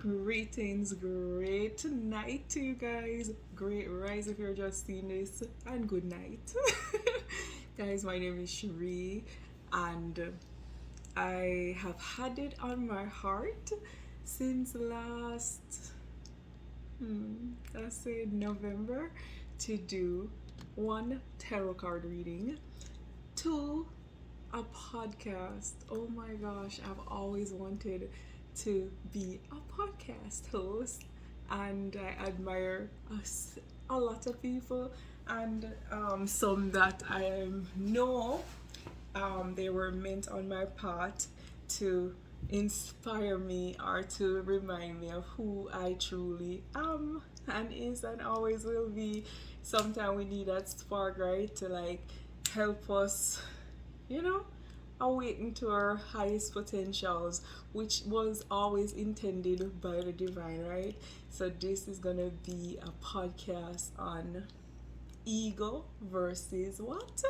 Greetings, great night to you guys. Great rise if you're just seeing this, and good night. Guys, my name is Cherie, and I have had it on my heart since last, I say November, to do one tarot card reading, two a podcast. Oh my gosh, I've always wanted to be a podcast host, and I admire a lot of people, and some that I know they were meant on my path to inspire me or to remind me of who I truly am and is and always will be. Sometimes we need that spark, right, to like help us, you know, awaken to our highest potentials, which was always intended by the divine, right? So this is gonna be a podcast on ego versus what?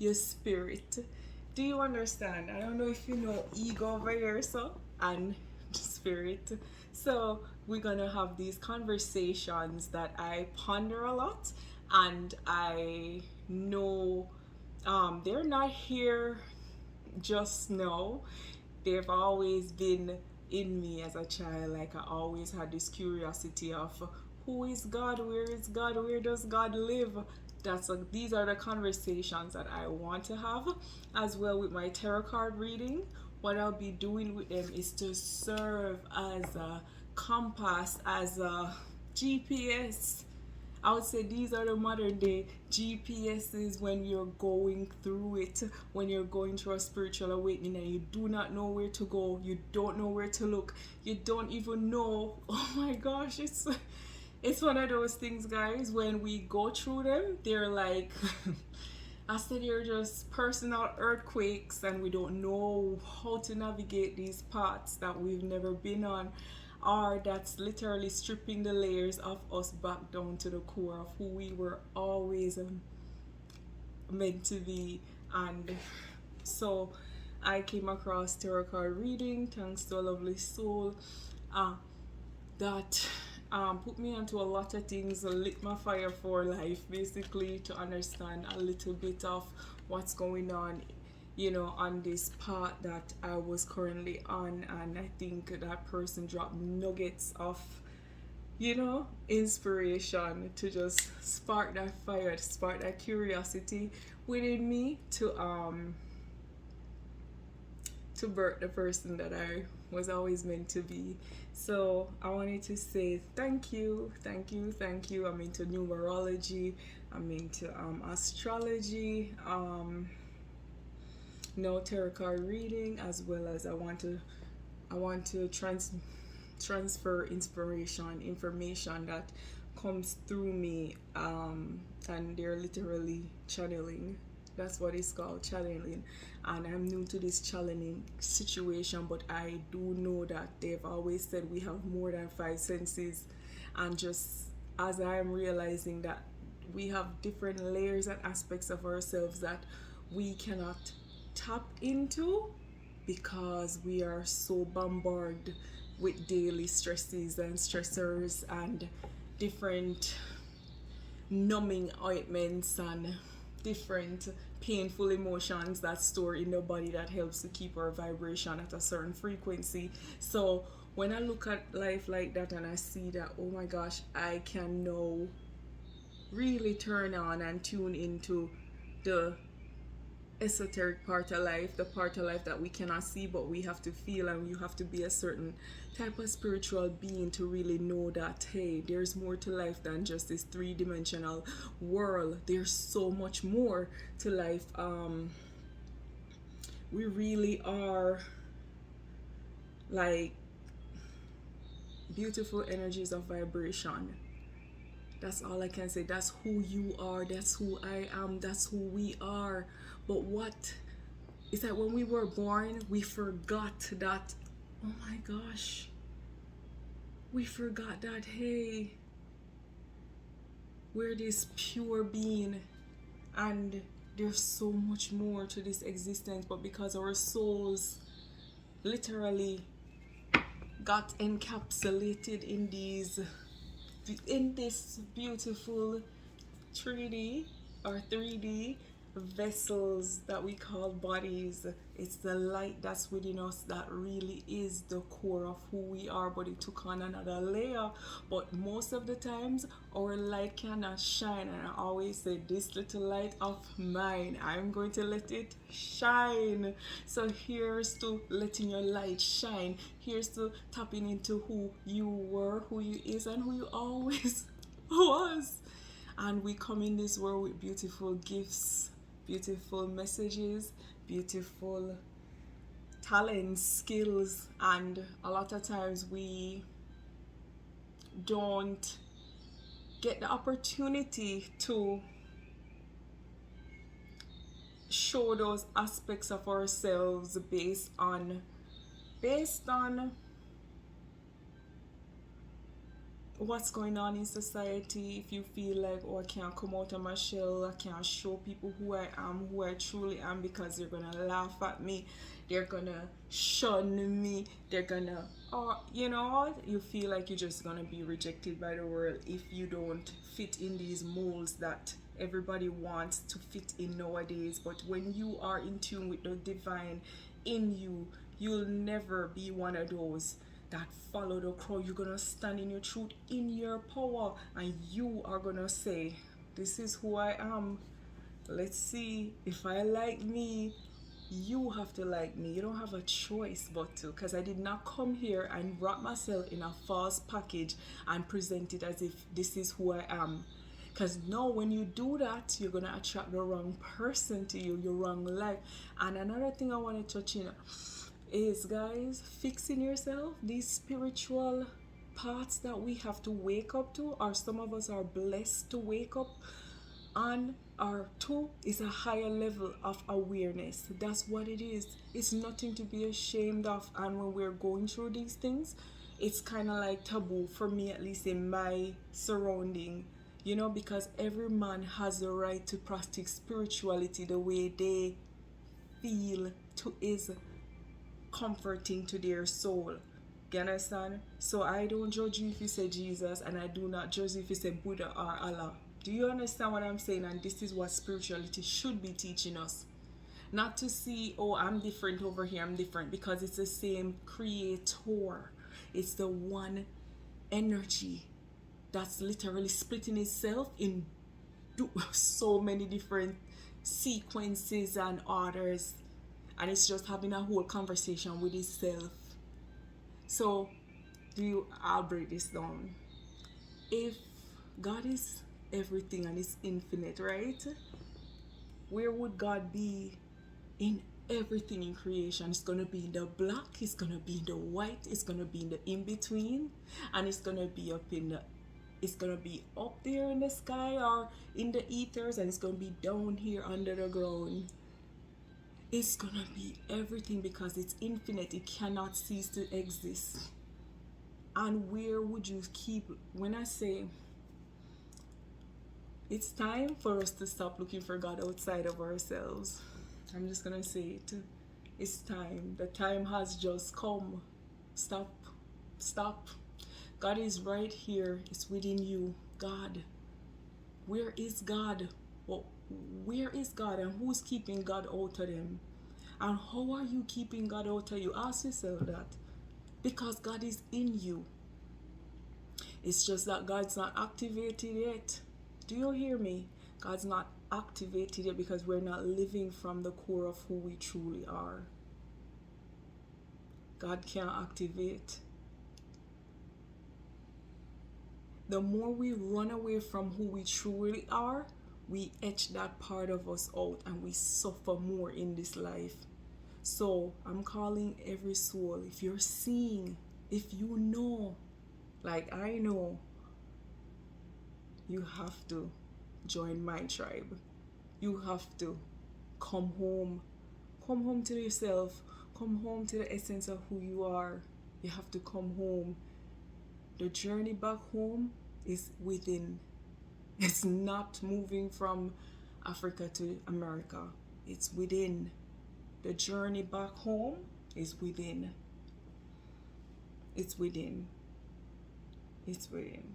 Your spirit. Do you understand? I don't know if you know ego over here, so and spirit. So we're gonna have these conversations that I ponder a lot, and I know they're not here just now. They've always been in me as a child. Like I always had this curiosity of who is God, where is God, where does God live. These are the conversations that I want to have, as well with my tarot card reading. What I'll be doing with them is to serve as a compass, as a GPS. I would say these are the modern day GPSs when you're going through it, when you're going through a spiritual awakening and you do not know where to go, you don't know where to look, you don't even know. Oh my gosh, it's one of those things, guys. When we go through them, they're like I said, they're just personal earthquakes, and we don't know how to navigate these paths that we've never been on, or that's literally stripping the layers of us back down to the core of who we were always meant to be. And so I came across tarot card reading thanks to a lovely soul that put me onto a lot of things, lit my fire for life, basically, to understand a little bit of what's going on, on this path that I was currently on. And I think that person dropped nuggets of, inspiration to just spark that fire, to spark that curiosity within me to birth the person that I was always meant to be. So I wanted to say thank you, thank you, thank you. I'm into numerology, I'm into astrology, no tarot card reading, as well as I want to transfer inspiration, information that comes through me, and they're literally channeling. That's what it's called, channeling. And I'm new to this channeling situation, but I do know that they've always said we have more than five senses. And just as I'm realizing that we have different layers and aspects of ourselves that we cannot tap into because we are so bombarded with daily stresses and stressors and different numbing ointments and different painful emotions that store in the body that helps to keep our vibration at a certain frequency. So when I look at life like that and I see that, oh my gosh, I can now really turn on and tune into the esoteric part of life, the part of life that we cannot see but we have to feel, and you have to be a certain type of spiritual being to really know that, hey, there's more to life than just this three-dimensional world. There's so much more to life. We really are like beautiful energies of vibration. That's all I can say. That's who you are. That's who I am. That's who we are. But what is that when we were born, we forgot that, oh my gosh, we forgot that, hey, we're this pure being and there's so much more to this existence. But because our souls literally got encapsulated in this beautiful 3D or 3D vessels that we call bodies. It's the light that's within us that really is the core of who we are, but it took on another layer. But most of the times, our light cannot shine, and I always say, this little light of mine, I'm going to let it shine. So here's to letting your light shine. Here's to tapping into who you were, who you is, and who you always was. And we come in this world with beautiful gifts, beautiful messages, beautiful talents, skills, and a lot of times we don't get the opportunity to show those aspects of ourselves based on what's going on in society. If you feel like, oh, I can't come out of my shell, I can't show people who I am, who I truly am, because they're gonna laugh at me, they're gonna shun me, they're gonna, or you know what, you feel like you're just gonna be rejected by the world if you don't fit in these molds that everybody wants to fit in nowadays. But when you are in tune with the divine in you, you'll never be one of those that follow the crowd. You're gonna stand in your truth, in your power, and you are gonna say, this is who I am. Let's see if I like me. You have to like me. You don't have a choice but to, because I did not come here and wrap myself in a false package and present it as if this is who I am. Because no, when you do that, you're gonna attract the wrong person to you, your wrong life. And another thing I want to touch in is, guys, fixing yourself. These spiritual parts that we have to wake up to, or some of us are blessed to wake up on, or to, is a higher level of awareness. That's what it is. It's nothing to be ashamed of. And when we're going through these things, it's kind of like taboo, for me at least, in my surrounding, you know, because every man has the right to practice spirituality the way they feel to is comforting to their soul. You understand? So I don't judge you if you say Jesus, and I do not judge you if you say Buddha or Allah. Do you understand what I'm saying? And this is what spirituality should be teaching us. Not to see, oh, I'm different over here, I'm different, because it's the same creator. It's the one energy that's literally splitting itself in so many different sequences and orders, and it's just having a whole conversation with itself. So I'll break this down. If God is everything and is infinite, right, where would God be in everything in creation? It's gonna be in the black, it's gonna be in the white, it's gonna be in the in-between, and it's gonna be up there in the sky or in the ethers, and it's gonna be down here under the ground. It's gonna be everything, because it's infinite. It cannot cease to exist. And where would you keep, when I say it's time for us to stop looking for God outside of ourselves, I'm just gonna say it. It's time. The time has just come. Stop. God is right here. It's within you. God. Where is God? Well, where is God, and who's keeping God out of them? And how are you keeping God out of you? Ask yourself that. Because God is in you. It's just that God's not activated yet. Do you hear me? God's not activated yet because we're not living from the core of who we truly are. God can't activate. The more we run away from who we truly are, we etch that part of us out, and we suffer more in this life. So I'm calling every soul, if you're seeing, if you know, like I know, you have to join my tribe. You have to come home to yourself, come home to the essence of who you are. You have to come home. The journey back home is within. It's not moving from Africa to America. It's within. The journey back home is within. It's within. It's within.